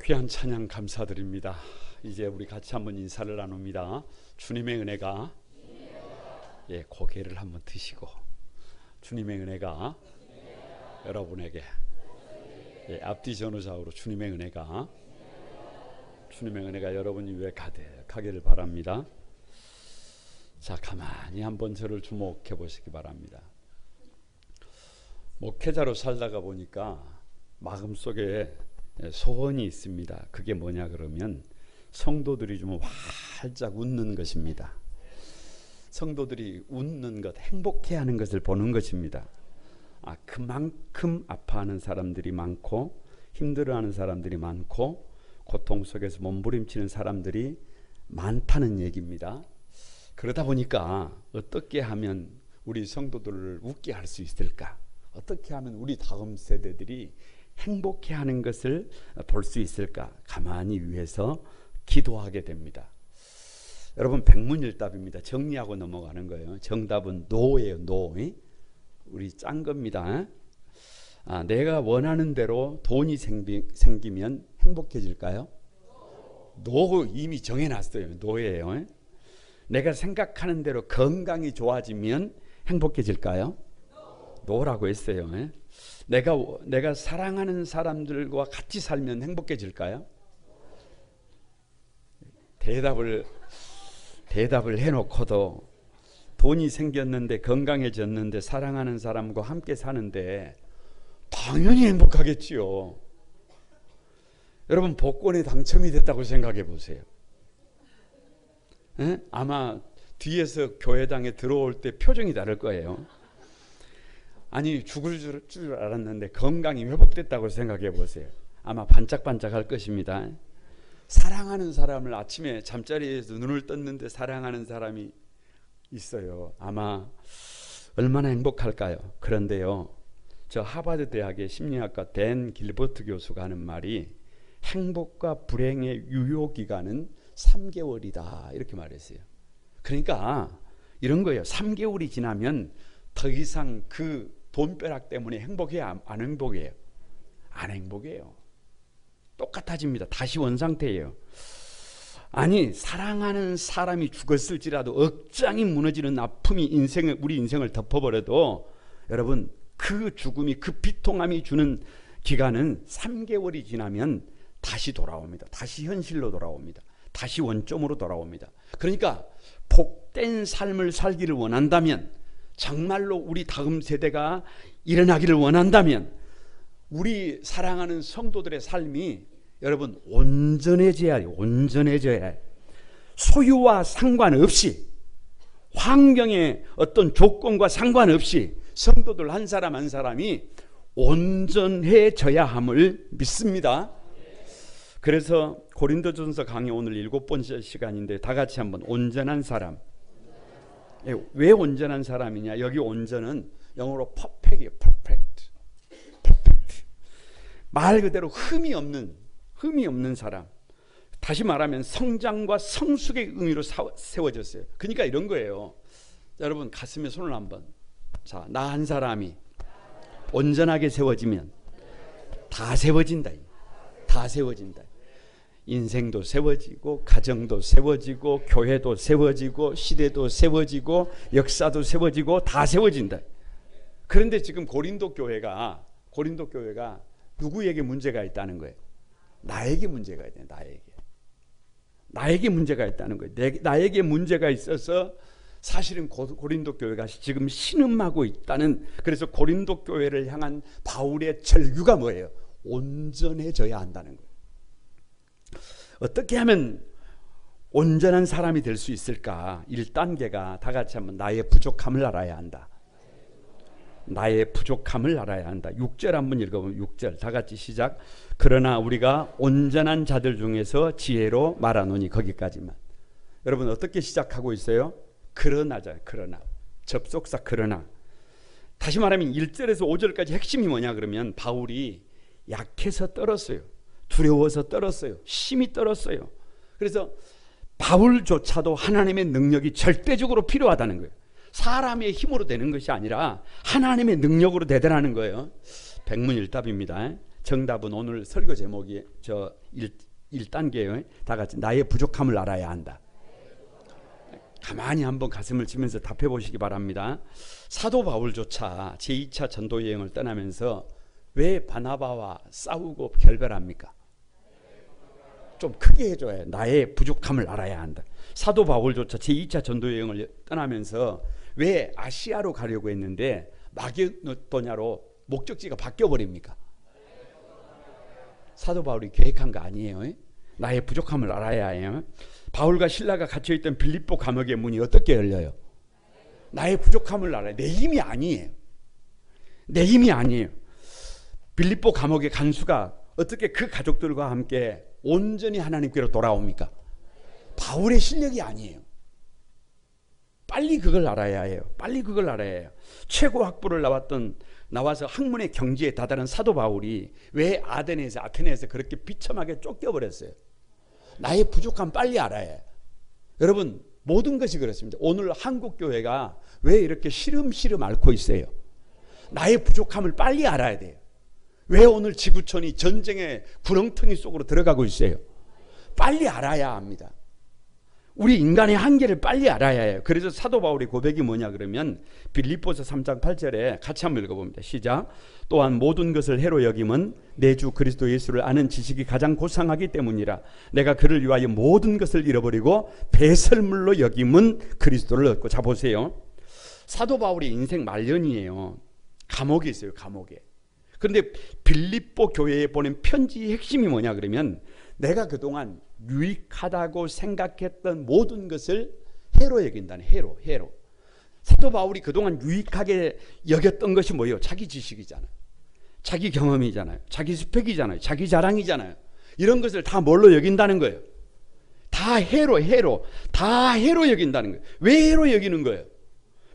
귀한 찬양 감사드립니다. 이제 우리 같이 한번 인사를 나눕니다. 주님의 은혜가 고개를 한번 드시고 주님의 은혜가 여러분에게 앞뒤 전후좌우로 주님의 은혜가 여러분 위에 가득하기를 바랍니다. 자, 가만히 한번 저를 주목해 보시기 바랍니다. 목회자로 살다가 보니까 마음속에 소원이 있습니다. 그게 뭐냐 그러면 성도들이 좀 활짝 웃는 것입니다. 성도들이 웃는 것, 행복해하는 것을 보는 것입니다. 그만큼 아파하는 사람들이 많고 힘들어하는 사람들이 많고 고통 속에서 몸부림치는 사람들이 많다는 얘기입니다. 그러다 보니까 어떻게 하면 우리 성도들을 웃게 할 수 있을까? 어떻게 하면 우리 다음 세대들이 행복해하는 것을 볼 수 있을까? 가만히 위해서 기도하게 됩니다. 여러분, 백문일답입니다. 정리하고 넘어가는 거예요. 정답은 노예요. 노. 우리 짠 겁니다. 내가 원하는 대로 돈이 생기면 행복해질까요? 노 이미 정해놨어요. 노예요. 내가 생각하는 대로 건강이 좋아지면 행복해질까요? 노라고 했어요. 내가 사랑하는 사람들과 같이 살면 행복해질까요? 대답을 해놓고도 돈이 생겼는데 건강해졌는데 사랑하는 사람과 함께 사는데 당연히 행복하겠지요. 여러분, 복권에 당첨이 됐다고 생각해 보세요. 아마 뒤에서 교회당에 들어올 때 표정이 다를 거예요. 아니, 죽을 줄 알았는데 건강이 회복됐다고 생각해 보세요. 아마 반짝반짝할 것입니다. 사랑하는 사람을 아침에 잠자리에서 눈을 떴는데 사랑하는 사람이 있어요. 아마 얼마나 행복할까요? 그런데요, 저 하버드 대학의 심리학과 댄 길버트 교수가 하는 말이 행복과 불행의 유효기간은 3개월이다 이렇게 말했어요. 그러니까 이런 거예요. 3개월이 지나면 더 이상 그 돈벼락 때문에 행복해요? 안 행복해요? 안 행복해요. 똑같아집니다. 다시 원상태예요. 아니, 사랑하는 사람이 죽었을지라도 억장이 무너지는 아픔이 우리 인생을 덮어버려도 여러분, 그 죽음이, 그 비통함이 주는 기간은 3개월이 지나면 다시 돌아옵니다. 다시 현실로 돌아옵니다. 다시 원점으로 돌아옵니다. 그러니까 복된 삶을 살기를 원한다면, 정말로 우리 다음 세대가 일어나기를 원한다면 우리 사랑하는 성도들의 삶이 여러분 온전해져야 해요. 온전해져야 해요. 소유와 상관없이, 환경의 어떤 조건과 상관없이 성도들 한 사람 한 사람이 온전해져야 함을 믿습니다. 그래서 고린도전서 강의 오늘 7번째 시간인데 다 같이 한번 온전한 사람. 왜 온전한 사람이냐? 여기 온전은 영어로 perfect이에요. perfect. 말 그대로 흠이 없는 사람. 다시 말하면 성장과 성숙의 의미로 세워졌어요. 그러니까 이런 거예요. 여러분, 가슴에 손을 한번. 자, 나 한 사람이 온전하게 세워지면 다 세워진다. 다 세워진다. 인생도 세워지고, 가정도 세워지고, 교회도 세워지고, 시대도 세워지고, 역사도 세워지고, 다 세워진다. 그런데 지금 고린도 교회가 누구에게 문제가 있다는 거예요? 나에게 문제가 있다. 나에게 문제가 있다는 거예요. 나에게 문제가 있어서 사실은 고린도 교회가 지금 신음하고 있다는. 그래서 고린도 교회를 향한 바울의 절규가 뭐예요? 온전해져야 한다는 거예요. 어떻게 하면 온전한 사람이 될 수 있을까? 1단계가 다 같이 한번 나의 부족함을 알아야 한다. 나의 부족함을 알아야 한다. 6절 한번 읽어보면 6절 다 같이 시작. 그러나 우리가 온전한 자들 중에서 지혜로 말하노니, 거기까지만. 여러분, 어떻게 시작하고 있어요? 그러나죠. 그러나. 접속사 그러나. 다시 말하면 1절에서 5절까지 핵심이 뭐냐 그러면 바울이 약해서 떨었어요. 두려워서 떨었어요. 심히 떨었어요. 그래서 바울조차도 하나님의 능력이 절대적으로 필요하다는 거예요. 사람의 힘으로 되는 것이 아니라 하나님의 능력으로 되더라는 거예요. 백문일답입니다. 정답은 오늘 설교 제목이 1단계예요. 다 같이 나의 부족함을 알아야 한다. 가만히 한번 가슴을 치면서 답해 보시기 바랍니다. 사도 바울조차 제2차 전도 여행을 떠나면서 왜 바나바와 싸우고 결별합니까? 좀 크게 해줘야 해요. 나의 부족함을 알아야 한다. 사도 바울조차 제2차 전도 여행을 떠나면서 왜 아시아로 가려고 했는데 마게도냐로 목적지가 바뀌어버립니까? 사도 바울이 계획한 거 아니에요. 나의 부족함을 알아야 해요. 바울과 실라가 갇혀있던 빌립보 감옥의 문이 어떻게 열려요? 나의 부족함을 알아야. 내 힘이 아니에요. 내 힘이 아니에요. 빌립보 감옥의 간수가 어떻게 그 가족들과 함께 온전히 하나님께로 돌아옵니까? 바울의 실력이 아니에요. 빨리 그걸 알아야 해요. 빨리 그걸 알아야 해요. 최고 학부를 나와서 학문의 경지에 다다른 사도 바울이 왜 아테네에서 그렇게 비참하게 쫓겨버렸어요? 나의 부족함 빨리 알아야 해요. 여러분, 모든 것이 그렇습니다. 오늘 한국 교회가 왜 이렇게 시름시름 앓고 있어요? 나의 부족함을 빨리 알아야 돼요. 왜 오늘 지구촌이 전쟁의 구렁텅이 속으로 들어가고 있어요? 빨리 알아야 합니다. 우리 인간의 한계를 빨리 알아야 해요. 그래서 사도 바울의 고백이 뭐냐 그러면 빌립보서 3장 8절에 같이 한번 읽어봅니다. 시작. 또한 모든 것을 해로 여김은 내 주 그리스도 예수를 아는 지식이 가장 고상하기 때문이라. 내가 그를 위하여 모든 것을 잃어버리고 배설물로 여김은 그리스도를 얻고. 자 보세요. 사도 바울의 인생 말년이에요. 감옥에 있어요. 감옥에. 그런데 빌립보 교회에 보낸 편지의 핵심이 뭐냐 그러면 내가 그동안 유익하다고 생각했던 모든 것을 해로 여긴다는 해로. 사도 바울이 그동안 유익하게 여겼던 것이 뭐예요? 자기 지식이잖아요. 자기 경험이잖아요. 자기 스펙이잖아요. 자기 자랑이잖아요. 이런 것을 다 뭘로 여긴다는 거예요? 다 해로. 다 해로 여긴다는 거예요. 왜 해로 여기는 거예요?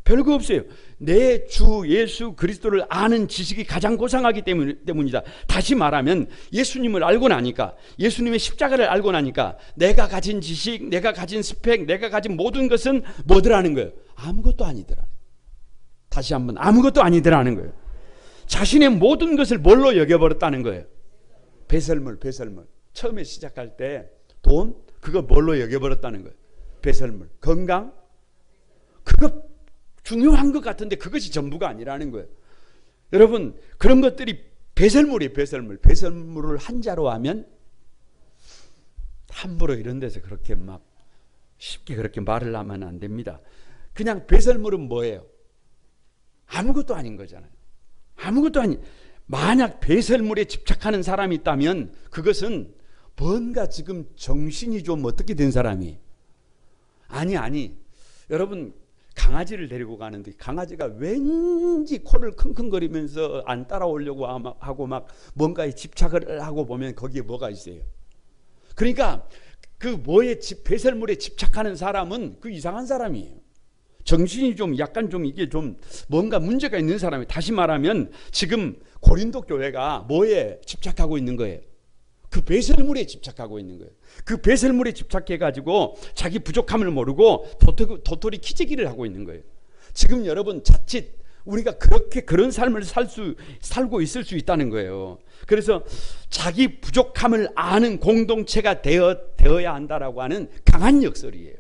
별거 없어요. 내 주 예수 그리스도를 아는 지식이 가장 고상하기 때문이다. 다시 말하면 예수님을 알고 나니까, 예수님의 십자가를 알고 나니까 내가 가진 지식, 내가 가진 스펙, 내가 가진 모든 것은 뭐더라는 거예요? 아무것도 아니더라는 거예요. 다시 한번 아무것도 아니더라는 거예요. 자신의 모든 것을 뭘로 여겨버렸다는 거예요? 배설물. 처음에 시작할 때 돈, 그거 뭘로 여겨버렸다는 거예요? 배설물. 건강, 그거 중요한 것 같은데 그것이 전부가 아니라는 거예요. 여러분, 그런 것들이 배설물이에요. 배설물을 한자로 하면 함부로 이런 데서 그렇게 막 쉽게 그렇게 말을 하면 안 됩니다. 그냥 배설물은 뭐예요? 아무것도 아닌 거잖아요. 아무것도 아닌. 만약 배설물에 집착하는 사람이 있다면 그것은 뭔가 지금 정신이 좀 어떻게 된 사람이. 아니. 여러분, 강아지를 데리고 가는데 강아지가 왠지 코를 킁킁거리면서 안 따라오려고 하고 막 뭔가에 집착을 하고 보면 거기에 뭐가 있어요. 그러니까 그 배설물에 집착하는 사람은 그 이상한 사람이에요. 정신이 좀 약간 좀 이게 좀 뭔가 문제가 있는 사람이에요. 다시 말하면 지금 고린도 교회가 뭐에 집착하고 있는 거예요? 그 배설물에 집착하고 있는 거예요. 그 배설물에 집착해가지고 자기 부족함을 모르고 도토리 키재기를 하고 있는 거예요. 지금 여러분 자칫 우리가 그런 삶을 살고 있을 수 있다는 거예요. 그래서 자기 부족함을 아는 공동체가 되어야 한다라고 하는 강한 역설이에요.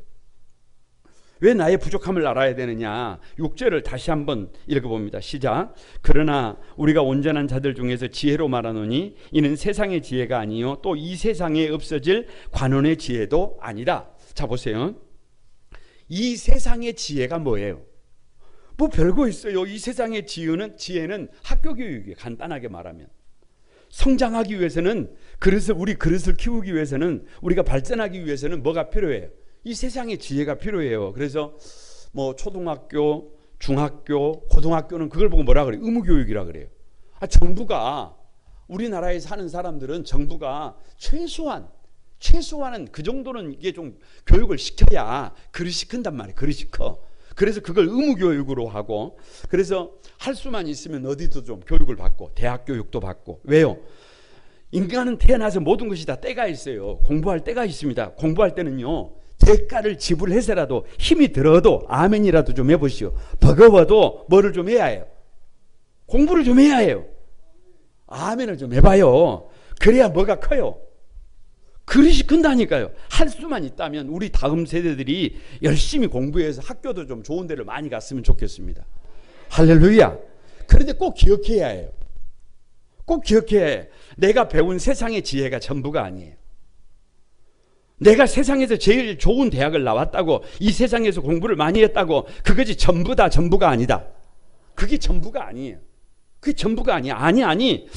왜 나의 부족함을 알아야 되느냐? 6절을 다시 한번 읽어봅니다. 시작. 그러나 우리가 온전한 자들 중에서 지혜로 말하노니 이는 세상의 지혜가 아니요 또 이 세상에 없어질 관원의 지혜도 아니다. 자 보세요. 이 세상의 지혜가 뭐예요? 뭐 별거 있어요. 이 세상의 지혜는 학교 교육이에요. 간단하게 말하면. 성장하기 위해서는 우리 그릇을 키우기 위해서는 우리가 발전하기 위해서는 뭐가 필요해요? 이 세상의 지혜가 필요해요. 그래서 뭐 초등학교, 중학교, 고등학교는 그걸 보고 뭐라 그래요? 의무교육이라 그래요. 정부가 우리나라에 사는 사람들은 정부가 최소한은 그 정도는 이게 좀 교육을 시켜야 그릇이 큰단 말이에요. 그릇이 커. 그래서 그걸 의무교육으로 하고 그래서 할 수만 있으면 어디도 좀 교육을 받고 대학 교육도 받고. 왜요? 인간은 태어나서 모든 것이 다 때가 있어요. 공부할 때가 있습니다. 공부할 때는요. 대가를 지불해서라도 힘이 들어도 아멘이라도 좀 해보시오. 버거워도 뭐를 좀 해야 해요? 공부를 좀 해야 해요. 아멘을 좀 해봐요. 그래야 뭐가 커요. 그릇이 큰다니까요. 할 수만 있다면 우리 다음 세대들이 열심히 공부해서 학교도 좀 좋은 데를 많이 갔으면 좋겠습니다. 할렐루야. 그런데 꼭 기억해야 해요. 꼭 기억해야 해요. 내가 배운 세상의 지혜가 전부가 아니에요. 내가 세상에서 제일 좋은 대학을 나왔다고, 이 세상에서 공부를 많이 했다고 그것이 전부다, 전부가 아니다. 그게 전부가 아니에요. 그게 전부가 아니야. 아니.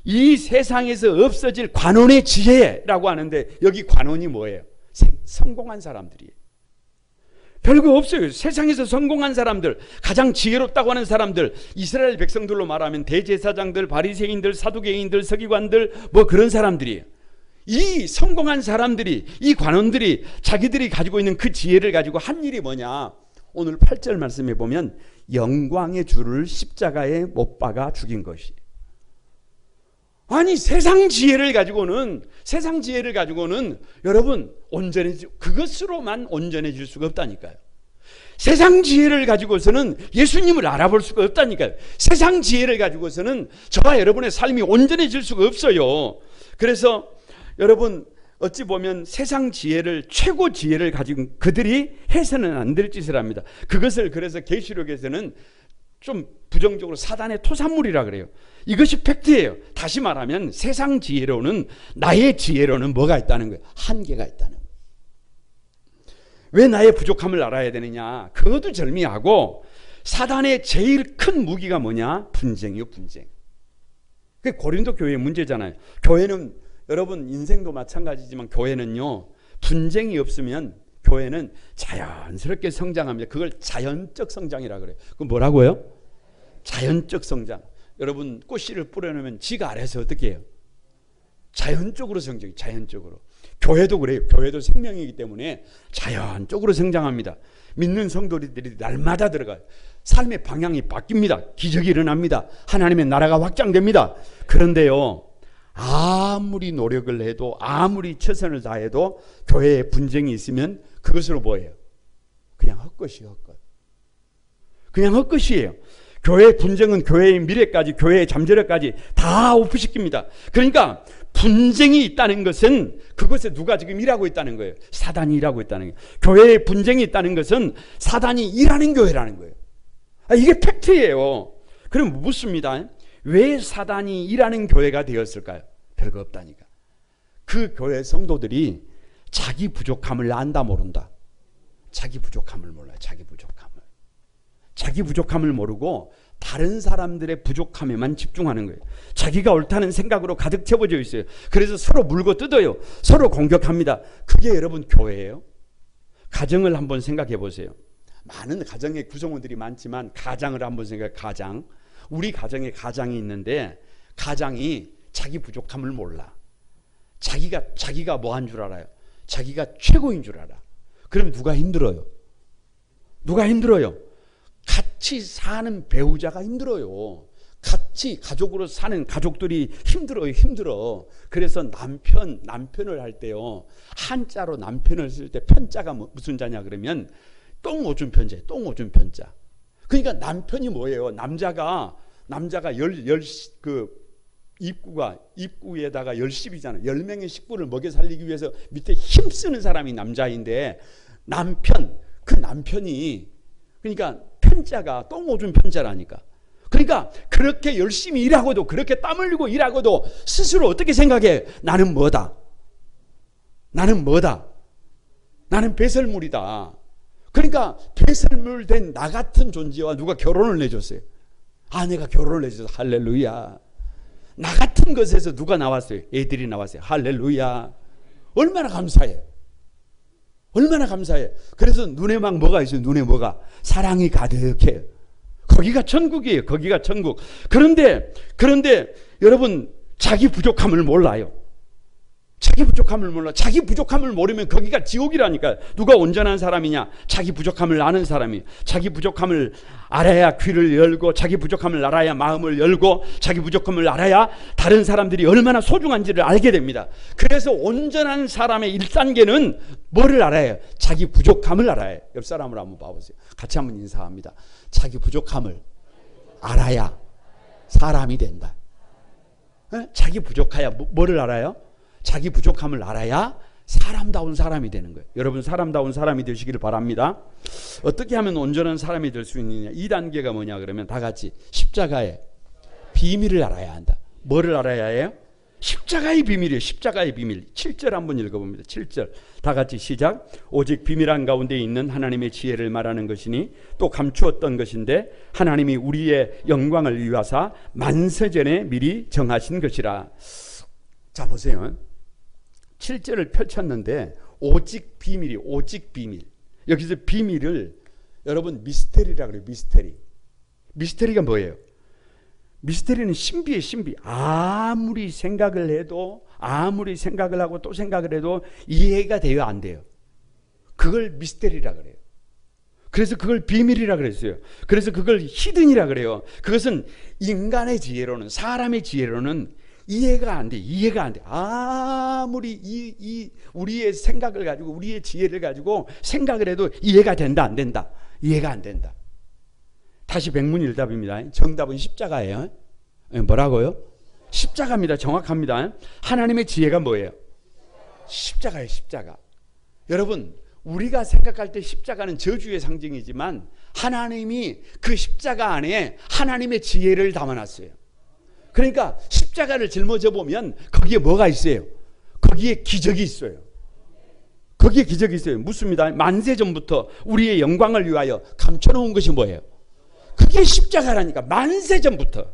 이 세상에서 없어질 관원의 지혜라고 하는데, 여기 관원이 뭐예요? 성공한 사람들이에요. 별거 없어요. 세상에서 성공한 사람들, 가장 지혜롭다고 하는 사람들, 이스라엘 백성들로 말하면 대제사장들, 바리새인들, 사두개인들, 서기관들, 뭐 그런 사람들이에요. 이 성공한 사람들이, 이 관원들이 자기들이 가지고 있는 그 지혜를 가지고 한 일이 뭐냐? 오늘 8절 말씀해 보면 영광의 주를 십자가에 못 박아 죽인 것이. 아니, 세상 지혜를 가지고는 여러분 그것으로만 온전해질 수가 없다니까요. 세상 지혜를 가지고서는 예수님을 알아볼 수가 없다니까요. 세상 지혜를 가지고서는 저와 여러분의 삶이 온전해질 수가 없어요. 그래서 여러분, 어찌 보면 세상 지혜를, 최고 지혜를 가진 그들이 해서는 안 될 짓을 합니다. 그것을 그래서 계시록에서는 좀 부정적으로 사단의 토산물이라 그래요. 이것이 팩트예요. 다시 말하면 세상 지혜로는, 나의 지혜로는 뭐가 있다는 거예요? 한계가 있다는 거예요. 왜 나의 부족함을 알아야 되느냐? 그것도 절미하고, 사단의 제일 큰 무기가 뭐냐? 분쟁이요, 분쟁. 그게 고린도 교회의 문제잖아요. 교회는, 여러분 인생도 마찬가지지만 교회는요, 분쟁이 없으면 교회는 자연스럽게 성장합니다. 그걸 자연적 성장이라 그래요. 그 뭐라고요? 자연적 성장. 여러분 꽃씨를 뿌려놓으면 지가 알아서 어떻게 해요? 자연적으로 성장해요. 자연적으로. 교회도 그래요. 교회도 생명이기 때문에 자연적으로 성장합니다. 믿는 성도들이 날마다 들어가요. 삶의 방향이 바뀝니다. 기적이 일어납니다. 하나님의 나라가 확장됩니다. 그런데요, 아무리 노력을 해도, 아무리 최선을 다해도 교회에 분쟁이 있으면 그것으로 뭐예요? 그냥 헛것이에요. 헛것. 그냥 헛것이에요. 교회의 분쟁은 교회의 미래까지, 교회의 잠재력까지 다 오프시킵니다. 그러니까 분쟁이 있다는 것은 그것에 누가 지금 일하고 있다는 거예요? 사단이 일하고 있다는 거예요. 교회에 분쟁이 있다는 것은 사단이 일하는 교회라는 거예요. 이게 팩트예요. 그럼 묻습니다. 왜 사단이 일하는 교회가 되었을까요? 별거 없다니까. 그 교회 성도들이 자기 부족함을 안다 모른다. 자기 부족함을 몰라요. 자기 부족함을 모르고 다른 사람들의 부족함에만 집중하는 거예요. 자기가 옳다는 생각으로 가득 채워져 있어요. 그래서 서로 물고 뜯어요. 서로 공격합니다. 그게 여러분 교회예요. 가정을 한번 생각해 보세요. 많은 가정의 구성원들이 많지만 가장을 한번 생각해. 가장. 우리 가정에 가장이 있는데 가장이 자기 부족함을 몰라. 자기가 뭐 한 줄 알아요? 자기가 최고인 줄 알아. 그럼 누가 힘들어요? 같이 사는 배우자가 힘들어요. 같이 가족으로 사는 가족들이 힘들어. 그래서 남편을 할 때요, 한자로 남편을 쓸 때 편자가 무슨 자냐 그러면 똥오줌 편자. 그러니까 남편이 뭐예요? 남자가 입구에다가 10잖아요. 10명의 식구를 먹여 살리기 위해서 밑에 힘쓰는 사람이 남자인데, 그 남편이, 그러니까 편자가 똥오줌 편자라니까. 그러니까 그렇게 열심히 일하고도, 그렇게 땀 흘리고 일하고도 스스로 어떻게 생각해? 나는 뭐다? 나는 배설물이다. 그러니까 배설물 된 나 같은 존재와 누가 결혼을 해줬어요. 아내가 결혼을 해줘서 할렐루야. 나 같은 것에서 누가 나왔어요? 애들이 나왔어요. 할렐루야. 얼마나 감사해. 그래서 눈에 막 뭐가 있어요? 눈에 뭐가? 사랑이 가득해. 거기가 천국이에요. 거기가 천국. 그런데 여러분, 자기 부족함을 몰라요. 자기 부족함을 모르면 거기가 지옥이라니까요. 누가 온전한 사람이냐? 자기 부족함을 아는 사람이. 자기 부족함을 알아야 귀를 열고, 자기 부족함을 알아야 마음을 열고, 자기 부족함을 알아야 다른 사람들이 얼마나 소중한지를 알게 됩니다. 그래서 온전한 사람의 1단계는 뭐를 알아야 해요? 자기 부족함을 알아야 해요. 옆 사람을 한번 봐보세요. 같이 한번 인사합니다. 자기 부족함을 알아야 사람이 된다. 자기 부족해야 뭐를 알아요? 자기 부족함을 알아야 사람다운 사람이 되는 거예요. 여러분 사람다운 사람이 되시기를 바랍니다. 어떻게 하면 온전한 사람이 될 수 있느냐? 2단계가 뭐냐 그러면 다 같이 십자가의 비밀을 알아야 한다. 뭐를 알아야 해요? 십자가의 비밀이에요. 십자가의 비밀. 7절 한번 읽어봅니다. 7절 다 같이 시작. 오직 비밀한 가운데 있는 하나님의 지혜를 말하는 것이니 또 감추었던 것인데 하나님이 우리의 영광을 위하사 만세전에 미리 정하신 것이라. 자 보세요. 7절을 펼쳤는데 오직 비밀이 오직 비밀. 여기서 비밀을 여러분 미스테리라고 그래요. 미스테리. 미스테리가 뭐예요? 미스테리는 신비예요. 신비. 아무리 생각을 해도 아무리 생각을 하고 또 생각을 해도 이해가 돼요? 안 돼요? 그걸 미스테리라 그래요. 그래서 그걸 비밀이라 그랬어요. 그래서 그걸 히든이라 그래요. 그것은 인간의 지혜로는 사람의 지혜로는 이해가 안 돼. 이해가 안 돼. 아무리 우리의 생각을 가지고 우리의 지혜를 가지고 생각을 해도 이해가 된다 안 된다. 이해가 안 된다. 다시 백문일답입니다. 정답은 십자가예요. 뭐라고요? 십자가입니다. 정확합니다. 하나님의 지혜가 뭐예요? 십자가예요. 십자가. 여러분 우리가 생각할 때 십자가는 저주의 상징이지만 하나님이 그 십자가 안에 하나님의 지혜를 담아놨어요. 그러니까 십자가를 짊어져 보면 거기에 뭐가 있어요? 거기에 기적이 있어요. 거기에 기적이 있어요. 묻습니다. 만세 전부터 우리의 영광을 위하여 감춰놓은 것이 뭐예요? 그게 십자가라니까. 만세 전부터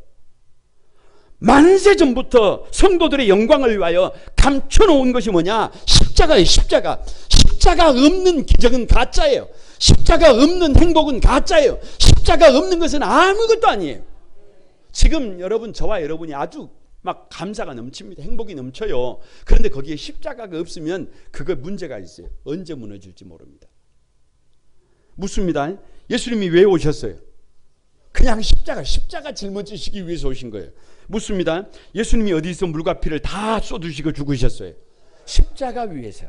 성도들의 영광을 위하여 감춰놓은 것이 뭐냐? 십자가예요. 십자가. 십자가 없는 기적은 가짜예요. 십자가 없는 행복은 가짜예요. 십자가 없는 것은 아무것도 아니에요. 지금 여러분 저와 여러분이 아주 막 감사가 넘칩니다. 행복이 넘쳐요. 그런데 거기에 십자가가 없으면 그거 문제가 있어요. 언제 무너질지 모릅니다. 묻습니다. 예수님이 왜 오셨어요? 그냥 십자가 짊어지시기 위해서 오신 거예요. 묻습니다. 예수님이 어디서 물과 피를 다 쏟으시고 죽으셨어요? 십자가 위에서.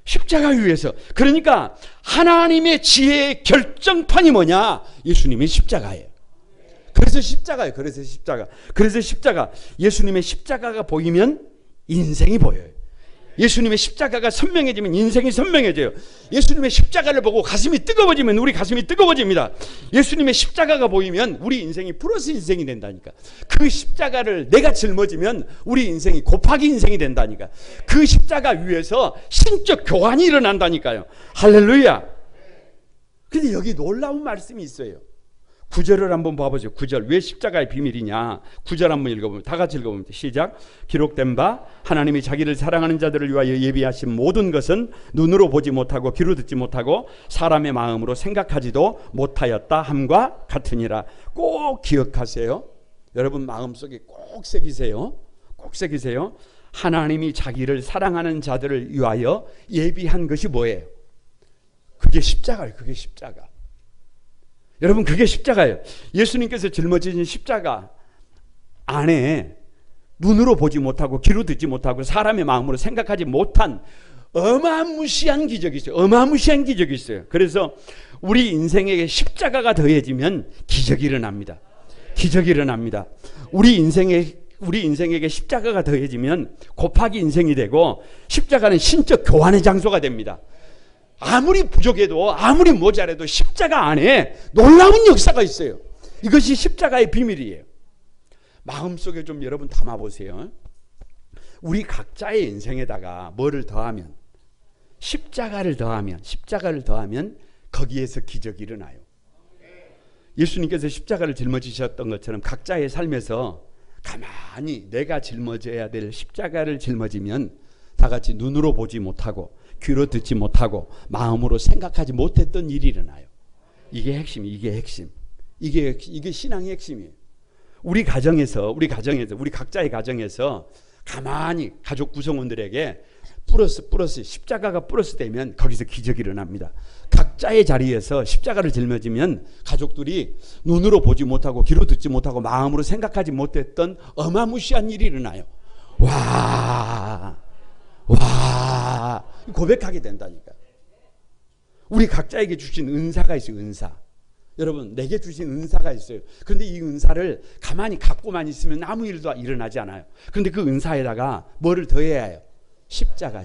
십자가 위에서. 그러니까 하나님의 지혜의 결정판이 뭐냐? 예수님의 십자가예요. 그래서 십자가예요. 그래서 십자가. 예수님의 십자가가 보이면 인생이 보여요. 예수님의 십자가가 선명해지면 인생이 선명해져요. 예수님의 십자가를 보고 가슴이 뜨거워지면 우리 가슴이 뜨거워집니다. 예수님의 십자가가 보이면 우리 인생이 플러스 인생이 된다니까. 그 십자가를 내가 짊어지면 우리 인생이 곱하기 인생이 된다니까. 그 십자가 위에서 신적 교환이 일어난다니까요. 할렐루야. 근데 여기 놀라운 말씀이 있어요. 9절을 한번 봐보세요. 9절. 왜 십자가의 비밀이냐? 9절 한번 읽어보면 다 같이 읽어봅니다. 시작. 기록된 바 하나님이 자기를 사랑하는 자들을 위하여 예비하신 모든 것은 눈으로 보지 못하고 귀로 듣지 못하고 사람의 마음으로 생각하지도 못하였다 함과 같으니라. 꼭 기억하세요. 여러분 마음속에 꼭 새기세요. 꼭 새기세요. 하나님이 자기를 사랑하는 자들을 위하여 예비한 것이 뭐예요? 그게 십자가예요. 그게 십자가. 여러분 그게 십자가예요. 예수님께서 짊어지신 십자가 안에 눈으로 보지 못하고 귀로 듣지 못하고 사람의 마음으로 생각하지 못한 어마무시한 기적이 있어요. 어마무시한 기적이 있어요. 그래서 우리 인생에게 십자가가 더해지면 기적이 일어납니다. 기적이 일어납니다. 우리 인생에게 십자가가 더해지면 곱하기 인생이 되고 십자가는 신적 교환의 장소가 됩니다. 아무리 부족해도 아무리 모자라도 십자가 안에 놀라운 역사가 있어요. 이것이 십자가의 비밀이에요. 마음속에 좀 여러분 담아보세요. 우리 각자의 인생에다가 뭐를 더하면 십자가를 더하면 거기에서 기적이 일어나요. 예수님께서 십자가를 짊어지셨던 것처럼 각자의 삶에서 가만히 내가 짊어져야 될 십자가를 짊어지면 다 같이 눈으로 보지 못하고 귀로 듣지 못하고 마음으로 생각하지 못했던 일이 일어나요. 이게 핵심. 이게 신앙의 핵심이에요. 우리 각자의 가정에서 가만히 가족 구성원들에게 플러스 십자가가 플러스 되면 거기서 기적이 일어납니다. 각자의 자리에서 십자가를 짊어지면 가족들이 눈으로 보지 못하고 귀로 듣지 못하고 마음으로 생각하지 못했던 어마무시한 일이 일어나요. 와 고백하게 된다니까. 우리 각자에게 주신 은사가 있어요. 은사. 여러분, 내게 주신 은사가 있어요. 그런데 이 은사를 가만히 갖고만 있으면 아무 일도 일어나지 않아요. 그런데 그 은사에다가 뭐를 더해야 해요? 십자가.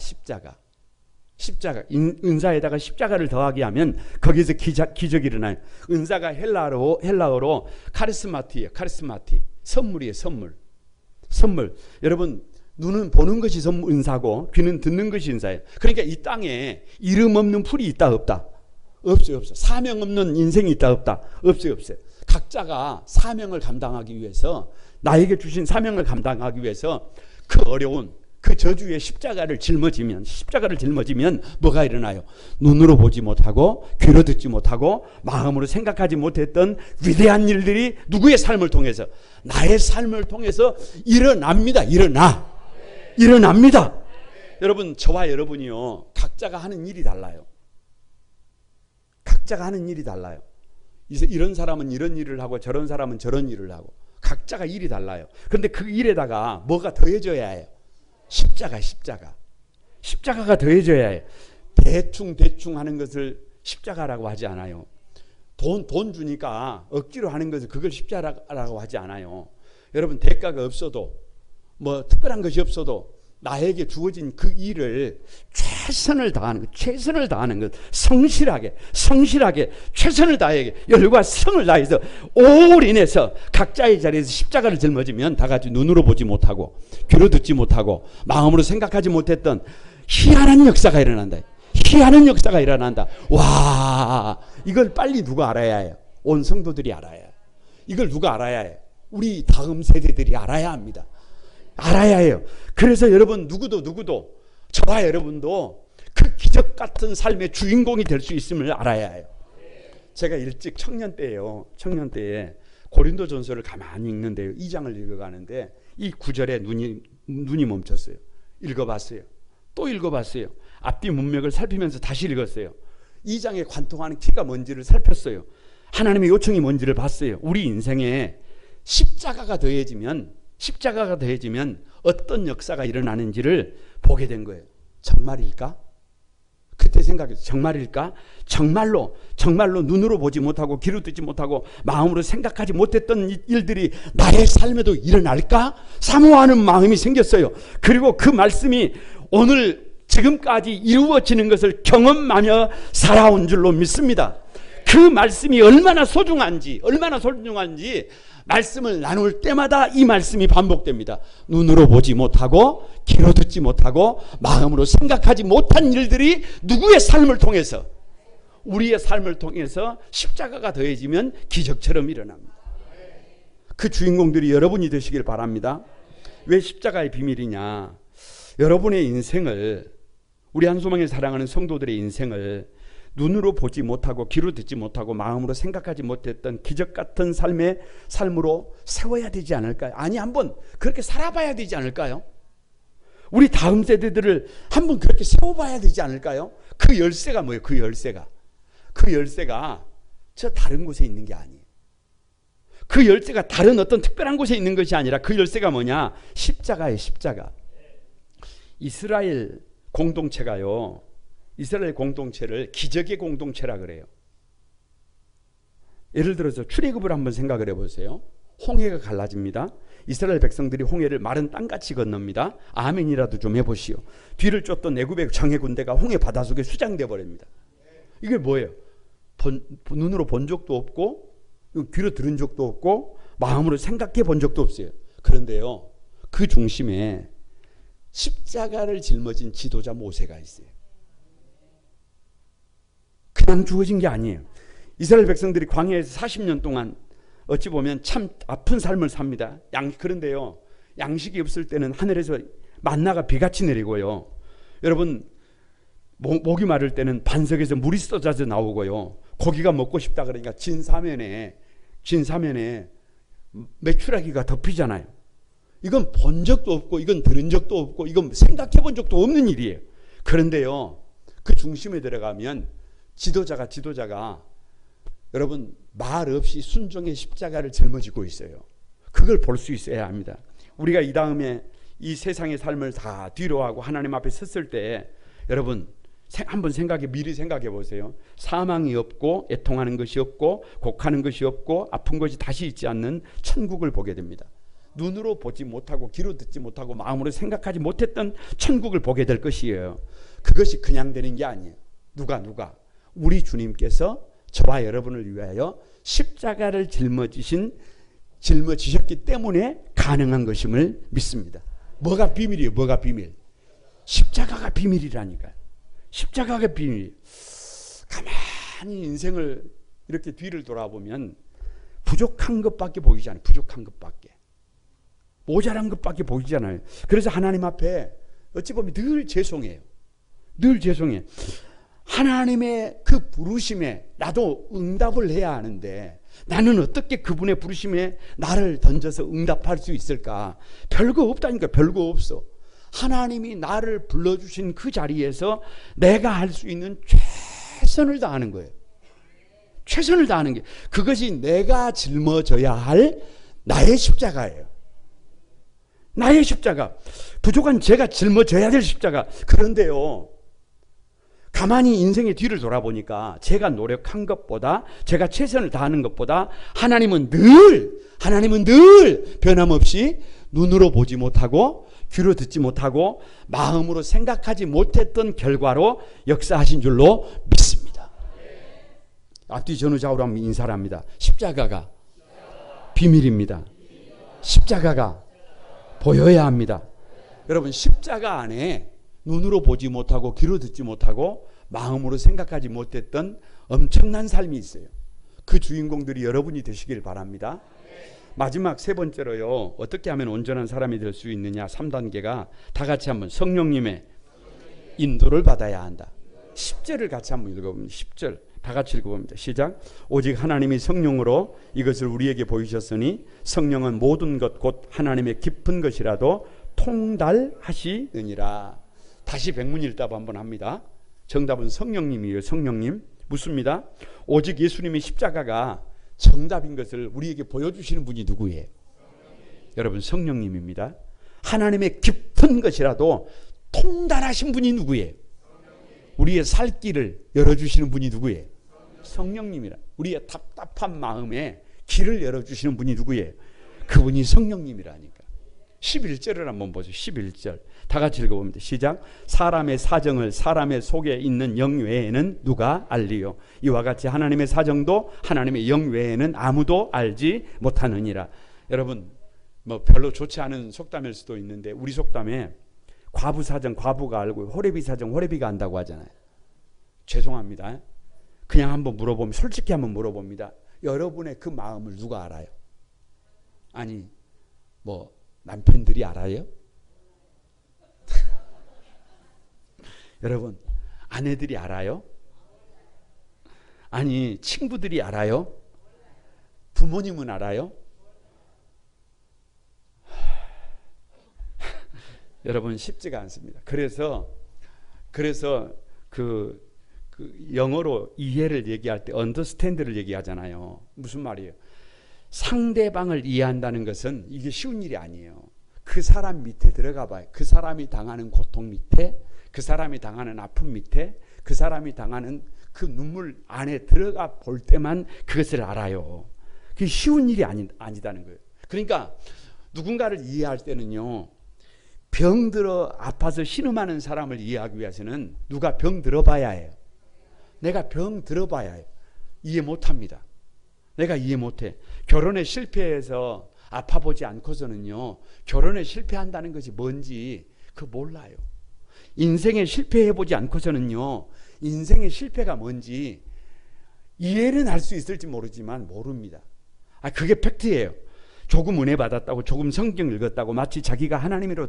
은사에다가 십자가를 더하게 하면 거기서 기적이 일어나요. 은사가 헬라어로 카리스마티예요. 카리스마티. 선물이에요. 선물. 여러분, 눈은 보는 것이 은사고 귀는 듣는 것이 은사예요. 그러니까 이 땅에 이름 없는 풀이 있다 없다? 없어요. 사명 없는 인생이 있다 없다? 없어요. 각자가 사명을 감당하기 위해서, 나에게 주신 사명을 감당하기 위해서 그 어려운 그 저주의 십자가를 짊어지면 뭐가 일어나요? 눈으로 보지 못하고 귀로 듣지 못하고 마음으로 생각하지 못했던 위대한 일들이 누구의 삶을 통해서? 나의 삶을 통해서 일어납니다. 일어납니다. 여러분, 저와 여러분이요, 각자가 하는 일이 달라요. 이런 사람은 이런 일을 하고 저런 사람은 저런 일을 하고 각자가 일이 달라요. 그런데 그 일에다가 뭐가 더해져야 해요? 십자가가 더해져야 해요. 대충 하는 것을 십자가라고 하지 않아요. 돈 주니까 억지로 하는 것을 그걸 십자가라고 하지 않아요. 여러분, 대가가 없어도 뭐 특별한 것이 없어도 나에게 주어진 그 일을 최선을 다하는 것, 성실하게 최선을 다해 열과 성을 다해서 올인해서 각자의 자리에서 십자가를 짊어지면 다 같이 눈으로 보지 못하고 귀로 듣지 못하고 마음으로 생각하지 못했던 희한한 역사가 일어난다. 와, 이걸 빨리 누가 알아야 해요? 온 성도들이 알아야 해요. 이걸 누가 알아야 해요? 우리 다음 세대들이 알아야 합니다. 알아야 해요. 그래서 여러분, 누구도 저와 여러분도 그 기적 같은 삶의 주인공이 될 수 있음을 알아야 해요. 제가 일찍 청년 때에 고린도전서를 가만히 읽는데요, 2장을 읽어가는데 이 구절에 눈이 멈췄어요. 읽어봤어요. 또 읽어봤어요. 앞뒤 문맥을 살피면서 다시 읽었어요. 2장에 관통하는 키가 뭔지를 살폈어요. 하나님의 요청이 뭔지를 봤어요. 우리 인생에 십자가가 더해지면 어떤 역사가 일어나는지를 보게 된 거예요. 정말일까? 그때 생각했어요. 정말일까? 정말로 눈으로 보지 못하고 귀로 듣지 못하고 마음으로 생각하지 못했던 일들이 나의 삶에도 일어날까? 사모하는 마음이 생겼어요. 그리고 그 말씀이 오늘 지금까지 이루어지는 것을 경험하며 살아온 줄로 믿습니다. 그 말씀이 얼마나 소중한지 말씀을 나눌 때마다 이 말씀이 반복됩니다. 눈으로 보지 못하고 귀로 듣지 못하고 마음으로 생각하지 못한 일들이 누구의 삶을 통해서? 우리의 삶을 통해서 십자가가 더해지면 기적처럼 일어납니다. 그 주인공들이 여러분이 되시길 바랍니다. 왜 십자가의 비밀이냐? 여러분의 인생을, 우리 한소망을 사랑하는 성도들의 인생을 눈으로 보지 못하고 귀로 듣지 못하고 마음으로 생각하지 못했던 기적 같은 삶으로 세워야 되지 않을까요? 아니, 한번 그렇게 살아봐야 되지 않을까요? 우리 다음 세대들을 한번 그렇게 세워봐야 되지 않을까요? 그 열쇠가 뭐예요? 그 열쇠가 저 다른 곳에 있는 게 아니에요. 그 열쇠가 다른 어떤 특별한 곳에 있는 것이 아니라 그 열쇠가 뭐냐? 십자가예요. 십자가. 이스라엘 공동체를 기적의 공동체라 그래요. 예를 들어서 출애굽을 한번 생각을 해보세요. 홍해가 갈라집니다. 이스라엘 백성들이 홍해를 마른 땅같이 건넙니다. 아멘이라도 좀 해보시오. 뒤를 쫓던 애굽의 정예 군대가 홍해 바닷속에 수장돼 버립니다. 이게 뭐예요? 눈으로 본 적도 없고 귀로 들은 적도 없고 마음으로 생각해 본 적도 없어요. 그런데요, 그 중심에 십자가를 짊어진 지도자 모세가 있어요. 그냥 주어진 게 아니에요. 이스라엘 백성들이 광야에서 40년 동안 어찌 보면 참 아픈 삶을 삽니다. 그런데요, 양식이 없을 때는 하늘에서 만나가 비같이 내리고요. 여러분, 목이 마를 때는 반석에서 물이 쏟아져 나오고요. 고기가 먹고 싶다 그러니까 진사면에 메추라기가 덮이잖아요. 이건 본 적도 없고 이건 들은 적도 없고 이건 생각해 본 적도 없는 일이에요. 그런데요, 그 중심에 들어가면 지도자가 여러분 말 없이 순종의 십자가를 짊어지고 있어요. 그걸 볼 수 있어야 합니다. 우리가 이 다음에 이 세상의 삶을 다 뒤로하고 하나님 앞에 섰을 때 여러분 한번 미리 생각해 보세요. 사망이 없고 애통하는 것이 없고 곡하는 것이 없고 아픈 것이 다시 있지 않는 천국을 보게 됩니다. 눈으로 보지 못하고 귀로 듣지 못하고 마음으로 생각하지 못했던 천국을 보게 될 것이에요. 그것이 그냥 되는 게 아니에요. 누가 우리 주님께서 저와 여러분을 위하여 십자가를 짊어지셨기 때문에 가능한 것임을 믿습니다. 뭐가 비밀이에요? 뭐가 비밀? 십자가가 비밀이라니까요. 십자가가 비밀. 가만히 인생을 이렇게 뒤를 돌아보면 부족한 것밖에 보이지 않아요. 부족한 것밖에. 모자란 것밖에 보이지 않아요. 그래서 하나님 앞에 어찌 보면 늘 죄송해요. 늘 죄송해. 하나님의 그 부르심에 나도 응답을 해야 하는데 나는 어떻게 그분의 부르심에 나를 던져서 응답할 수 있을까? 별거 없다니까. 별거 없어. 하나님이 나를 불러주신 그 자리에서 내가 할 수 있는 최선을 다하는 거예요. 최선을 다하는 게 그것이 내가 짊어져야 할 나의 십자가예요. 나의 십자가. 부족한 제가 짊어져야 될 십자가. 그런데요, 가만히 인생의 뒤를 돌아보니까 제가 노력한 것보다, 제가 최선을 다하는 것보다 하나님은 늘 변함없이 눈으로 보지 못하고 귀로 듣지 못하고 마음으로 생각하지 못했던 결과로 역사하신 줄로 믿습니다. 앞뒤 전후좌우로 한번 인사를 합니다. 십자가가 비밀입니다. 십자가가 보여야 합니다. 여러분, 십자가 안에 눈으로 보지 못하고 귀로 듣지 못하고 마음으로 생각하지 못했던 엄청난 삶이 있어요. 그 주인공들이 여러분이 되시길 바랍니다. 마지막 세 번째로요, 어떻게 하면 온전한 사람이 될 수 있느냐. 3단계가 다 같이 한번 성령님의 인도를 받아야 한다. 10절을 같이 한번 읽어봅니다. 10절 다 같이 읽어봅니다. 시작. 오직 하나님이 성령으로 이것을 우리에게 보이셨으니 성령은 모든 것 곧 하나님의 깊은 것이라도 통달하시느니라. 다시 백문일답 한번 합니다. 정답은 성령님이에요. 성령님. 묻습니다. 오직 예수님의 십자가가 정답인 것을 우리에게 보여주시는 분이 누구예요? 여러분, 성령님입니다. 하나님의 깊은 것이라도 통달하신 분이 누구예요? 우리의 살 길을 열어주시는 분이 누구예요? 성령님이라. 우리의 답답한 마음에 길을 열어주시는 분이 누구예요? 그분이 성령님이라니까. 11절을 한번 보세요. 11절 다 같이 읽어봅니다. 시작. 사람의 사정을 사람의 속에 있는 영 외에는 누가 알리요? 이와 같이 하나님의 사정도 하나님의 영 외에는 아무도 알지 못하느니라. 여러분, 뭐 별로 좋지 않은 속담일 수도 있는데 우리 속담에 과부 사정 과부가 알고 호레비 사정 호레비가 안다고 하잖아요. 죄송합니다. 그냥 한번 물어보면, 솔직히 한번 물어봅니다. 여러분의 그 마음을 누가 알아요? 아니, 뭐 남편들이 알아요? 여러분, 아내들이 알아요? 아니, 친구들이 알아요? 부모님은 알아요? 여러분, 쉽지가 않습니다. 그래서 그 영어로 이해를 얘기할 때 understand를 얘기하잖아요. 무슨 말이에요? 상대방을 이해한다는 것은 이게 쉬운 일이 아니에요. 그 사람 밑에 들어가 봐요. 그 사람이 당하는 고통 밑에, 그 사람이 당하는 아픔 밑에, 그 사람이 당하는 그 눈물 안에 들어가 볼 때만 그것을 알아요. 그게 쉬운 일이 아니다는 거예요. 그러니까 누군가를 이해할 때는요, 병들어 아파서 신음하는 사람을 이해하기 위해서는 누가 병 들어봐야 해요. 내가 병 들어봐야 해요. 이해 못합니다. 내가 이해 못해. 결혼에 실패해서 아파보지 않고서는요, 결혼에 실패한다는 것이 뭔지 그거 몰라요. 인생에 실패해보지 않고서는요, 인생의 실패가 뭔지 이해는 할 수 있을지 모르지만 모릅니다. 그게 팩트예요. 조금 은혜 받았다고, 조금 성경 읽었다고 마치 자기가 하나님으로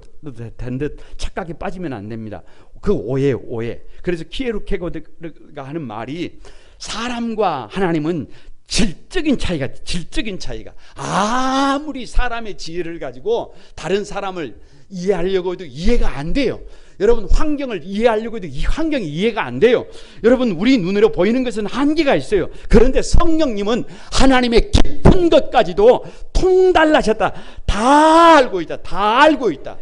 된 듯 착각에 빠지면 안 됩니다. 그 오해예요, 오해. 그래서 키에르케고르가 하는 말이, 사람과 하나님은 질적인 차이가 아무리 사람의 지혜를 가지고 다른 사람을 이해하려고 해도 이해가 안 돼요. 여러분, 환경을 이해하려고 해도 이 환경이 이해가 안 돼요. 여러분, 우리 눈으로 보이는 것은 한계가 있어요. 그런데 성령님은 하나님의 깊은 것까지도 통달하셨다. 다 알고 있다. 다 알고 있다.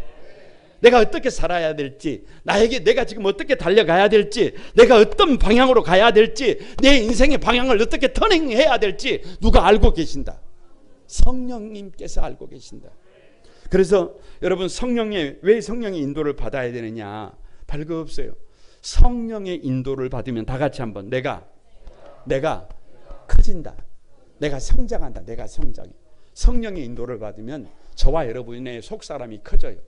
내가 어떻게 살아야 될지, 내가 지금 어떻게 달려가야 될지, 내가 어떤 방향으로 가야 될지, 내 인생의 방향을 어떻게 터닝해야 될지 누가 알고 계신다? 성령님께서 알고 계신다. 그래서 여러분, 왜 성령의 인도를 받아야 되느냐? 별거 없어요. 성령의 인도를 받으면 다 같이 한번 내가 커진다. 내가 성장한다. 내가 성장해. 성령의 인도를 받으면 저와 여러분의 속사람이 커져요.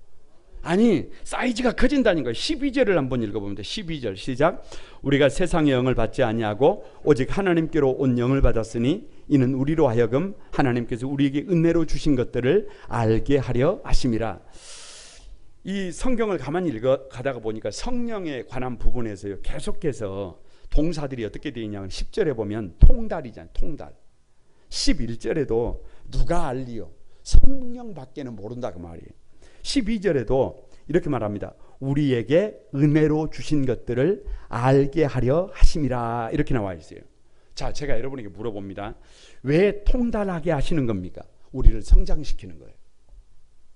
아니, 사이즈가 커진다는 거예요. 12절을 한번 읽어보면 돼. 12절 시작. 우리가 세상의 영을 받지 아니하고 오직 하나님께로 온 영을 받았으니 이는 우리로 하여금 하나님께서 우리에게 은혜로 주신 것들을 알게 하려 하심이라. 이 성경을 가만히 읽어가다가 보니까 성령에 관한 부분에서요, 계속해서 동사들이 어떻게 되어 있냐면 10절에 보면 통달이잖아요. 통달. 11절에도 누가 알리요? 성령밖에는 모른다 그 말이에요. 12절에도 이렇게 말합니다. 우리에게 은혜로 주신 것들을 알게 하려 하심이라, 이렇게 나와 있어요. 자, 제가 여러분에게 물어봅니다. 왜 통달하게 하시는 겁니까? 우리를 성장시키는 거예요.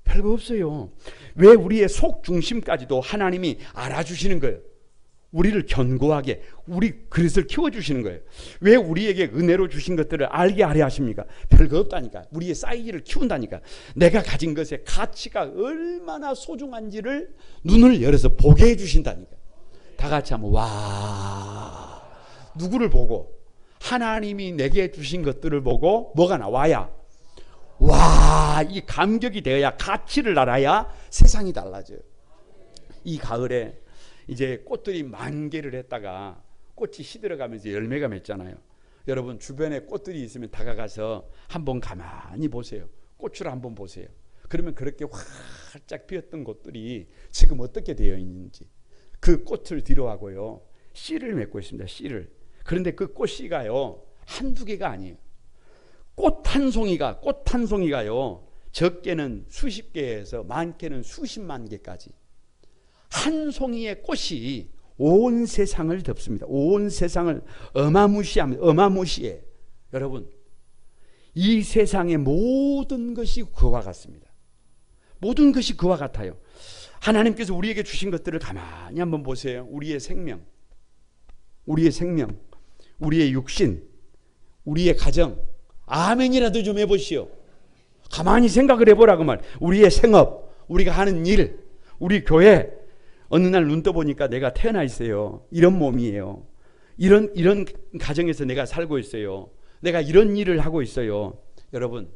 별거 없어요. 왜 우리의 속 중심까지도 하나님이 알아주시는 거예요? 우리를 견고하게, 우리 그릇을 키워주시는 거예요. 왜 우리에게 은혜로 주신 것들을 알게 하려 하십니까? 별거 없다니까. 우리의 사이즈를 키운다니까. 내가 가진 것의 가치가 얼마나 소중한지를 눈을 열어서 보게 해주신다니까. 다 같이 한번 와. 누구를 보고? 하나님이 내게 주신 것들을 보고 뭐가 나와야? 와, 이 감격이 되어야, 가치를 알아야 세상이 달라져요. 이 가을에 이제 꽃들이 만개를 했다가 꽃이 시들어가면서 열매가 맺잖아요. 여러분, 주변에 꽃들이 있으면 다가가서 한번 가만히 보세요. 꽃을 한번 보세요. 그러면 그렇게 활짝 피었던 꽃들이 지금 어떻게 되어 있는지, 그 꽃을 뒤로하고요, 씨를 맺고 있습니다. 씨를. 그런데 그 꽃씨가요, 한두 개가 아니에요. 꽃 한 송이가요, 적게는 수십 개에서 많게는 수십만 개까지 한 송이의 꽃이 온 세상을 덮습니다. 온 세상을 어마무시해. 여러분, 이 세상의 모든 것이 그와 같습니다. 모든 것이 그와 같아요. 하나님께서 우리에게 주신 것들을 가만히 한번 보세요. 우리의 생명, 우리의 육신, 우리의 가정, 아멘이라도 좀 해보시오. 가만히 생각을 해보라고 말. 우리의 생업, 우리가 하는 일, 우리 교회. 어느 날 눈 떠보니까 내가 태어나 있어요. 이런 몸이에요. 이런 가정에서 내가 살고 있어요. 내가 이런 일을 하고 있어요. 여러분,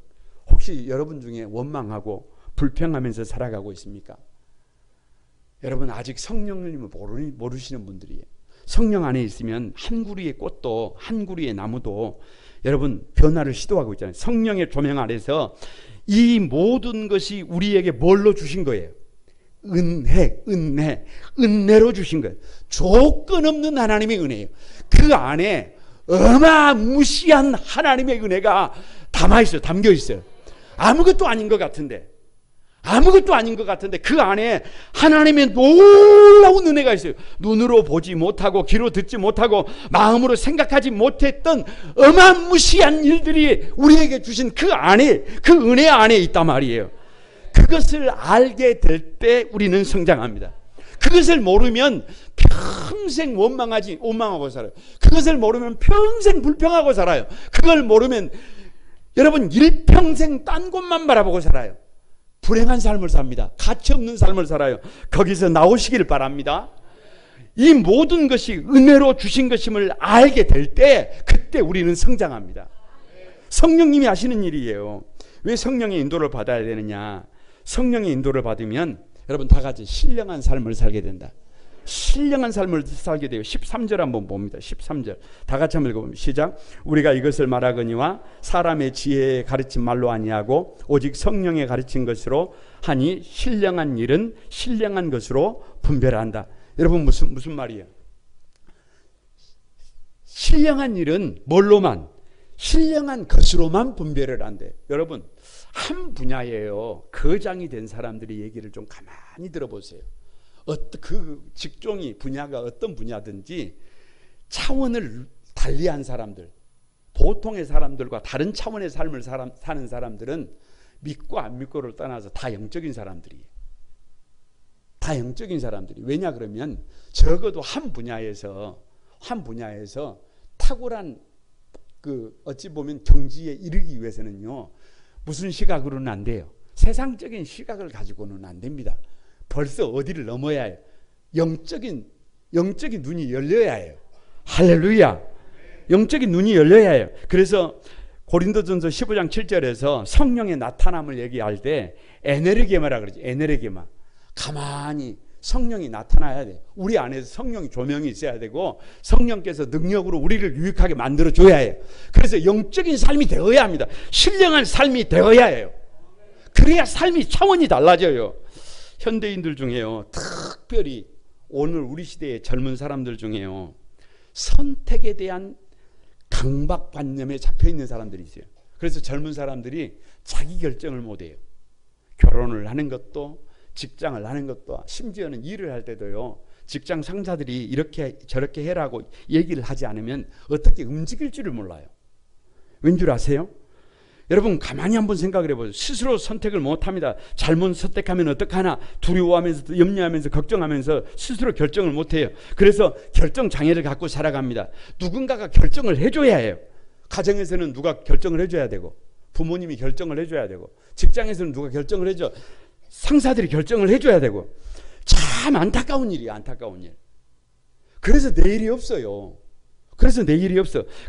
혹시 여러분 중에 원망하고 불평하면서 살아가고 있습니까? 여러분, 아직 성령님을 모르시는 분들이에요. 성령 안에 있으면 한 구리의 꽃도, 한 구리의 나무도 여러분 변화를 시도하고 있잖아요. 성령의 조명 아래서 이 모든 것이 우리에게 뭘로 주신 거예요? 은혜로 주신 거예요. 조건 없는 하나님의 은혜예요. 그 안에 어마무시한 하나님의 은혜가 담겨 있어요. 아무것도 아닌 것 같은데 그 안에 하나님의 놀라운 은혜가 있어요. 눈으로 보지 못하고 귀로 듣지 못하고 마음으로 생각하지 못했던 어마무시한 일들이 우리에게 주신 그 은혜 안에 있단 말이에요. 그것을 알게 될 때 우리는 성장합니다. 그것을 모르면 평생 원망하고 살아요. 그것을 모르면 평생 불평하고 살아요. 그걸 모르면 여러분 일평생 딴 곳만 바라보고 살아요. 불행한 삶을 삽니다. 가치 없는 삶을 살아요. 거기서 나오시길 바랍니다. 이 모든 것이 은혜로 주신 것임을 알게 될 때 그때 우리는 성장합니다. 성령님이 하시는 일이에요. 왜 성령의 인도를 받아야 되느냐? 성령의 인도를 받으면 여러분 다 같이 신령한 삶을 살게 된다. 신령한 삶을 살게 돼요. 13절 한번 봅니다. 13절 다 같이 한번 읽어봅니다. 시작. 우리가 이것을 말하거니와 사람의 지혜에 가르친 말로 아니하고 오직 성령에 가르친 것으로 하니 신령한 일은 신령한 것으로 분별한다. 여러분 무슨 말이에요? 신령한 일은 뭘로만? 신령한 것으로만 분별을 한대. 여러분 한 분야예요. 거장이 된 사람들의 얘기를 좀 가만히 들어보세요. 그 직종이 분야가 어떤 분야든지 차원을 달리한 사람들, 보통의 사람들과 다른 차원의 삶을 사는 사람들은 믿고 안 믿고를 떠나서 다 영적인 사람들이에요. 다 영적인 사람들이. 왜냐 그러면 적어도 한 분야에서 탁월한 어찌 보면 경지에 이르기 위해서는요, 무슨 시각으로는 안 돼요. 세상적인 시각을 가지고는 안 됩니다. 벌써 어디를 넘어야 해요. 영적인 눈이 열려야 해요. 할렐루야. 영적인 눈이 열려야 해요. 그래서 고린도전서 15장 7절에서 성령의 나타남을 얘기할 때 에네르게마라 그러지. 에네르게마. 가만히 성령이 나타나야 돼. 우리 안에서 성령의 조명이 있어야 되고 성령께서 능력으로 우리를 유익하게 만들어줘야 해요. 그래서 영적인 삶이 되어야 합니다. 신령한 삶이 되어야 해요. 그래야 삶이 차원이 달라져요. 현대인들 중에요, 특별히 오늘 우리 시대의 젊은 사람들 중에요, 선택에 대한 강박관념에 잡혀있는 사람들이 있어요. 그래서 젊은 사람들이 자기 결정을 못해요. 결혼을 하는 것도, 직장을 하는 것도, 심지어는 일을 할 때도요, 직장 상사들이 이렇게 저렇게 해라고 얘기를 하지 않으면 어떻게 움직일 줄을 몰라요. 왠 줄 아세요? 여러분 가만히 한번 생각을 해보세요. 스스로 선택을 못합니다. 잘못 선택하면 어떡하나 두려워하면서, 염려하면서, 걱정하면서 스스로 결정을 못해요. 그래서 결정장애를 갖고 살아갑니다. 누군가가 결정을 해줘야 해요. 가정에서는 누가 결정을 해줘야 되고, 부모님이 결정을 해줘야 되고, 직장에서는 누가 결정을 해줘, 상사들이 결정을 해줘야 되고. 참 안타까운 일이에요. 안타까운 일. 그래서 내일이 없어요.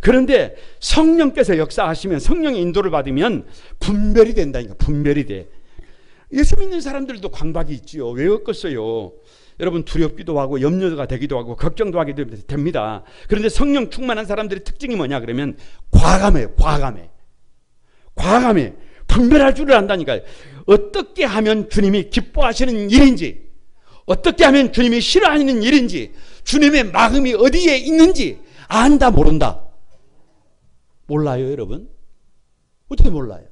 그런데 성령께서 역사하시면, 성령의 인도를 받으면 분별이 된다니까. 분별이 돼. 예수 믿는 사람들도 강박이 있지요. 왜 없겠어요? 여러분 두렵기도 하고 염려가 되기도 하고 걱정도 하게 됩니다. 그런데 성령 충만한 사람들의 특징이 뭐냐 그러면 과감해요. 과감해. 분별할 줄을 안다니까요. 어떻게 하면 주님이 기뻐하시는 일인지, 어떻게 하면 주님이 싫어하는 일인지, 주님의 마음이 어디에 있는지 안다 모른다? 몰라요 여러분? 어떻게 몰라요?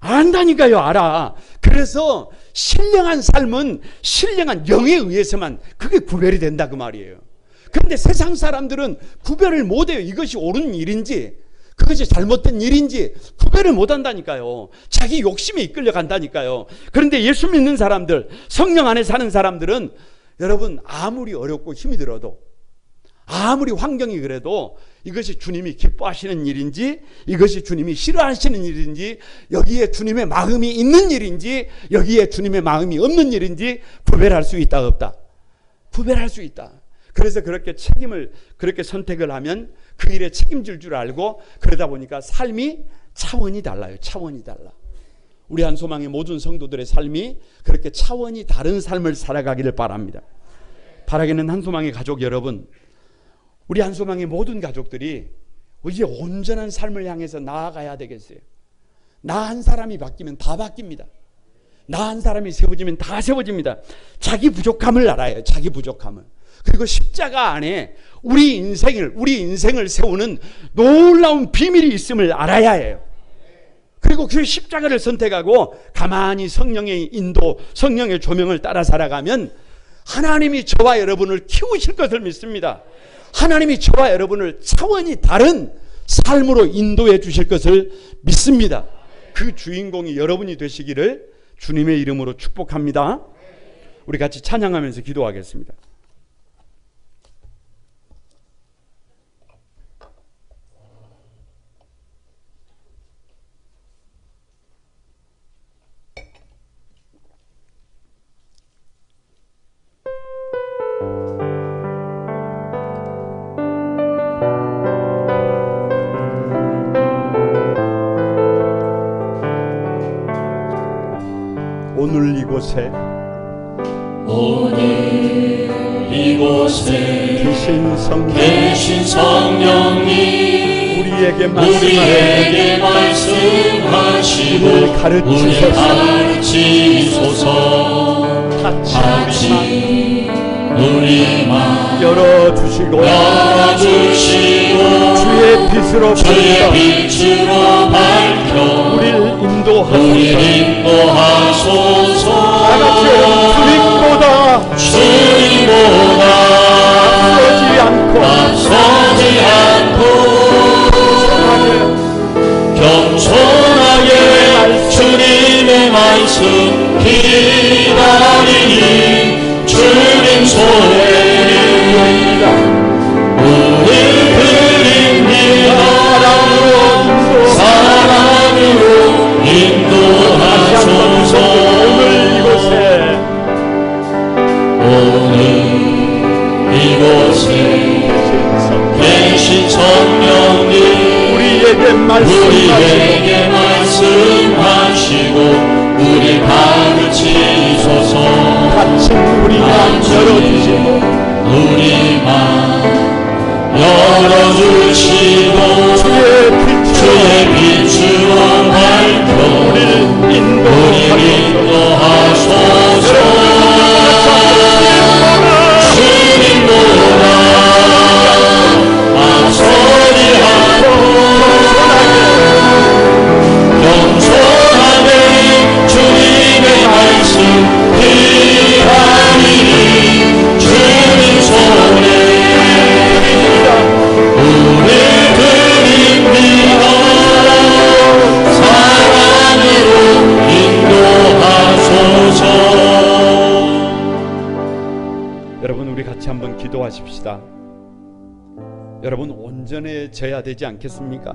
안다니까요. 알아. 그래서 신령한 삶은 신령한 영에 의해서만 그게 구별이 된다 그 말이에요. 그런데 세상 사람들은 구별을 못해요. 이것이 옳은 일인지 그것이 잘못된 일인지 구별을 못한다니까요. 자기 욕심에 이끌려 간다니까요. 그런데 예수 믿는 사람들, 성령 안에 사는 사람들은 여러분 아무리 어렵고 힘이 들어도, 아무리 환경이 그래도 이것이 주님이 기뻐하시는 일인지, 이것이 주님이 싫어하시는 일인지, 여기에 주님의 마음이 있는 일인지, 여기에 주님의 마음이 없는 일인지 구별할 수 있다 없다? 구별할 수 있다. 그래서 그렇게 선택을 하면 그 일에 책임질 줄 알고, 그러다 보니까 삶이 차원이 달라요. 차원이 달라. 우리 한소망의 모든 성도들의 삶이 그렇게 차원이 다른 삶을 살아가기를 바랍니다. 바라기는 한소망의 가족 여러분, 우리 한소망의 모든 가족들이 이제 온전한 삶을 향해서 나아가야 되겠어요. 나 한 사람이 바뀌면 다 바뀝니다. 나 한 사람이 세워지면 다 세워집니다. 자기 부족함을 알아요. 자기 부족함을. 그리고 십자가 안에 우리 인생을 세우는 놀라운 비밀이 있음을 알아야 해요. 그리고 그 십자가를 선택하고 가만히 성령의 인도, 성령의 조명을 따라 살아가면 하나님이 저와 여러분을 키우실 것을 믿습니다. 하나님이 저와 여러분을 차원이 다른 삶으로 인도해 주실 것을 믿습니다. 그 주인공이 여러분이 되시기를 주님의 이름으로 축복합니다. 우리 같이 찬양하면서 기도하겠습니다. 오늘 이곳에 계신 성령님 우리에게 말씀하시고 우리를 가르치소서. 같이 우리 마음 열어주시고 주의 빛으로 밝혀 우리를 인도하소서. 다같이 주님보다 앞서지 않고 겸손하게 주님의 말씀 기다리니 우리 드립니다. 사랑으로 인도하소서. 오늘 이곳에 계신 성령님 우리에게 말씀하시고 우리 가르치소서. 닫힌 우리 맘 열어주시고 우리 맘 열어주시고 주의 빛으로 밝혀 우리를 인도하소서. 주님 보라 앞서리하고 겸손하게 주님의 말씀 기다리니 주님 손에 우리 드립니다. 사랑으로 인도하소서. 여러분, 우리 같이 한번 기도하십시다. 여러분, 온전해져야 되지 않겠습니까?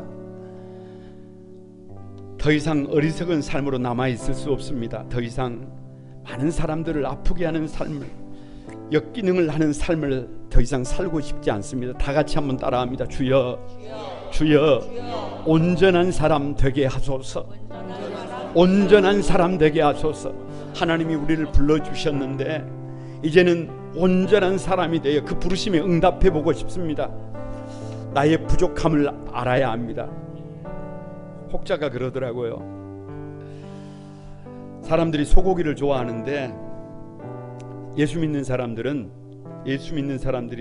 더 이상 어리석은 삶으로 남아있을 수 없습니다. 더 이상 많은 사람들을 아프게 하는 삶을, 역기능을 하는 삶을 더 이상 살고 싶지 않습니다. 다 같이 한번 따라합니다. 주여, 주여, 온전한 사람 되게 하소서. 온전한 사람 되게 하소서. 하나님이 우리를 불러주셨는데 이제는 온전한 사람이 되어 그 부르심에 응답해 보고 싶습니다. 나의 부족함을 알아야 합니다. 혹자가 그러더라고요. 사람들이 소고기를 좋아하는데 예수 믿는 사람들이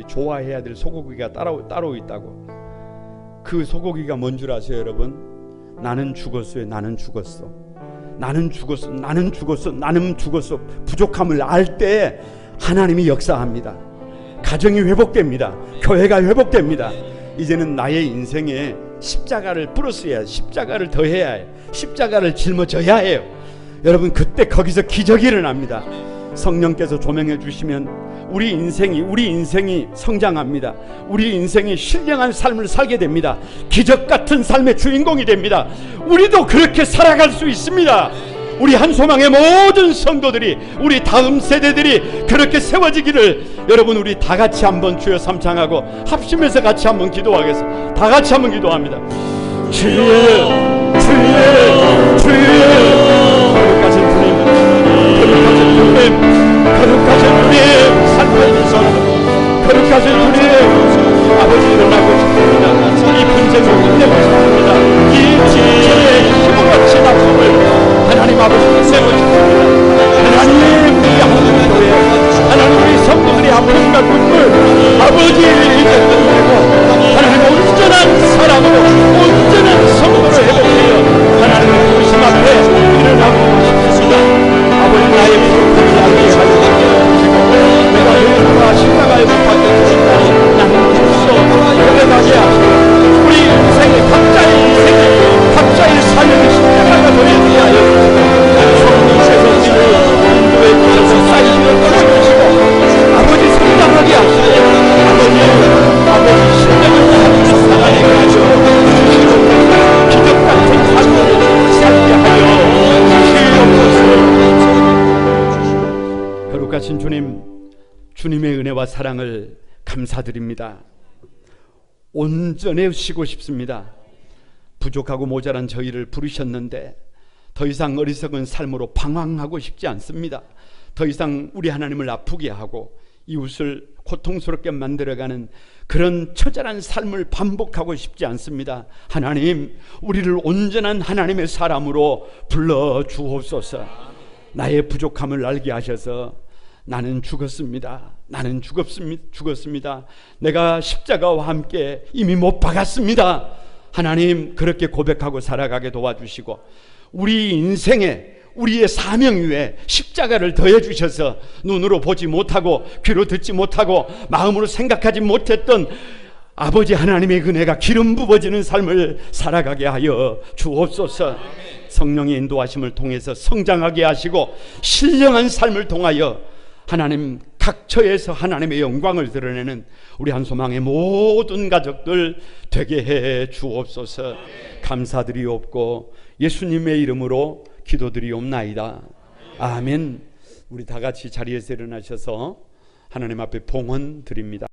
좋아해야 될 소고기가 따로 있다고. 그 소고기가 뭔 줄 아세요, 여러분? 나는 죽었어요. 나는 죽었어. 나는 죽었어. 나는 죽었어. 나는 죽었어. 부족함을 알 때 하나님이 역사합니다. 가정이 회복됩니다. 교회가 회복됩니다. 이제는 나의 인생에 십자가를 플러스해야, 십자가를 더해야 해요. 십자가를 짊어져야 해요. 여러분, 그때 거기서 기적이 일어납니다. 성령께서 조명해 주시면 우리 인생이 성장합니다. 우리 인생이 신령한 삶을 살게 됩니다. 기적 같은 삶의 주인공이 됩니다. 우리도 그렇게 살아갈 수 있습니다. 우리 한소망의 모든 성도들이, 우리 다음 세대들이 그렇게 세워지기를 여러분, 우리 다 같이 한번 주여 삼창하고 합심해서 같이 한번 기도하겠습니다. 다 같이 한번 기도합니다. 주여, 주여, 주여. 거룩하신 주님, 거룩하신 주님, 거룩하신 주님, 살려주소서. 거룩하신 주님, 아버지 일어나고 싶습니다. 이 분쟁을 끝내고 싶습니다. 이 지체의 힘으로 친 아픔을 하나님 아버지를 세우고 싶습니다. 하나님, 우리 하나님 교회, 하나님 우리 성도들이 아픔과 눈물 아버지 이제 끝내고 하나님 온전한 사람으로 온전한 성도를 회복하여 하나님의 부르심 앞에 일어나고 싶습니다. 아버지, 나의 부족함을 알게 하시고 내가 회개와 십자가에 못 박혔으니 나는 죽소 고백하게 하시고 우리 인생의 각자의 삶의 십자가가 되게 하여 성령께서 우리를 인도에 주셔서 사이즈를 떨어주시고 아버지 성장하게 하시고 아버지 신령을 다하는 사랑에 가지고 기적 같은 삶을 살게 하여 주시옵소서. 거룩하신 주님, 주님의 은혜와 사랑을 감사드립니다. 온전해지고 싶습니다. 부족하고 모자란 저희를 부르셨는데 더 이상 어리석은 삶으로 방황하고 싶지 않습니다. 더 이상 우리 하나님을 아프게 하고 이웃을 고통스럽게 만들어가는 그런 처절한 삶을 반복하고 싶지 않습니다. 하나님, 우리를 온전한 하나님의 사람으로 불러주옵소서. 나의 부족함을 알게 하셔서 나는 죽었습니다. 나는 죽었습니다. 내가 십자가와 함께 이미 못 박았습니다. 하나님, 그렇게 고백하고 살아가게 도와주시고 우리 인생에 우리의 사명 위에 십자가를 더해 주셔서 눈으로 보지 못하고 귀로 듣지 못하고 마음으로 생각하지 못했던 아버지 하나님의 은혜가 기름 부어지는 삶을 살아가게 하여 주옵소서. 성령의 인도하심을 통해서 성장하게 하시고 신령한 삶을 통하여 하나님 각 처에서 하나님의 영광을 드러내는 우리 한소망의 모든 가족들 되게 해 주옵소서. 감사드리옵고 예수님의 이름으로 기도드리옵나이다. 아멘. 우리 다 같이 자리에서 일어나셔서 하나님 앞에 봉헌 드립니다.